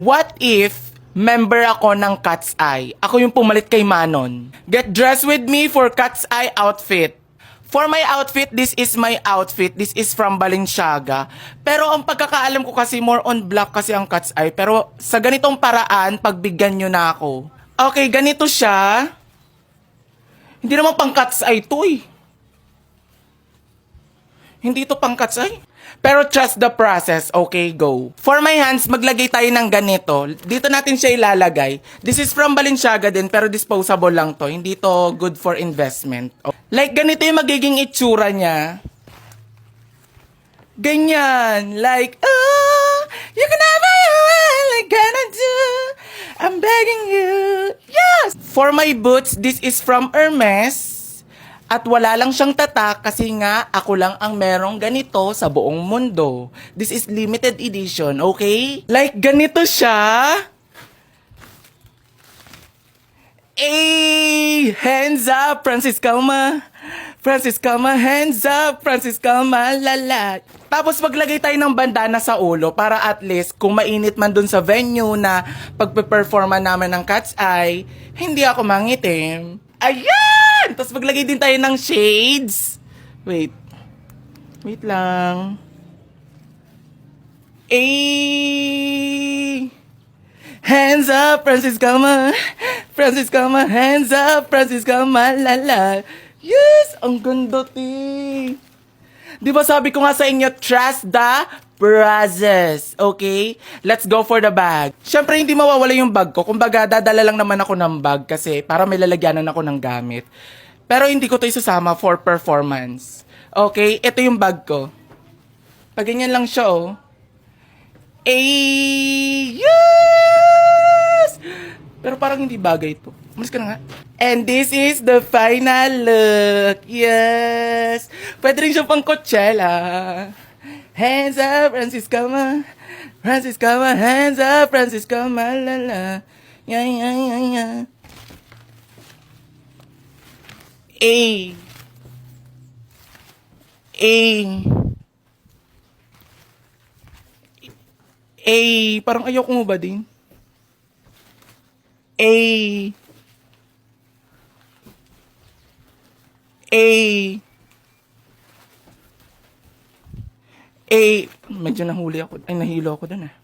What if member ako ng Cat's Eye? Ako yung pumalit kay Manon. Get dressed with me for Cat's Eye outfit. For my outfit, this is my outfit. This is from Balenciaga. Pero ang pagkakaalam ko kasi more on black kasi ang Cat's Eye. Pero sa ganitong paraan, pagbigyan nyo na ako. Okay, ganito siya. Hindi naman pang Cat's Eye to eh. Hindi to pang Cat's Eye. Pero trust the process. Okay, go. For my hands, maglagay tayo ng ganito. Dito natin siya ilalagay. This is from Balenciaga din, pero disposable lang to. Hindi to good for investment. Like, ganito yung magiging itsura niya. Ganyan. Like, oh, you can have my all I gonna do. I'm begging you. Yes! For my boots, this is from Hermes. At wala lang siyang tatak kasi nga ako lang ang merong ganito sa buong mundo. This is limited edition, okay? Like ganito siya. Hey, hands up, Francis Calma. Francis Calma, hands up, Francis Calma, lala. Tapos maglagay tayo ng bandana sa ulo para at least kung mainit man dun sa venue na pagpe-performa namin ng Cat's Eye, hindi ako mangitim. Ayan! Tapos maglagay din tayo ng shades. Wait. Wait lang. Eh! Hands up, Francis Calma. Francis Calma, hands up, Francis Calma, lala. Yes! Ang ganda, ti. Di ba sabi ko nga sa inyo, trust the process. Okay? Let's go for the bag. Siyempre, hindi mawawala yung bag ko. Kumbaga, dadala lang naman ako ng bag kasi para may lalagyanan ako ng gamit. Pero hindi ko to isusama for performance. Okay? Ito yung bag ko. Pag ganyan lang siya, oh. Yes! Pero parang hindi bagay to. Umalis ka na nga. And this is the final look. Yes! Pwede rin siya pang Coachella. Hands up, Francis Calma. Francis Calma, hands up, Francis Calma, la la. Yeah, yeah, yeah, yeah. A. Parang ayoko mo ba din? A. Medyo nahuli ako. Ay, nahilo ako dun ah.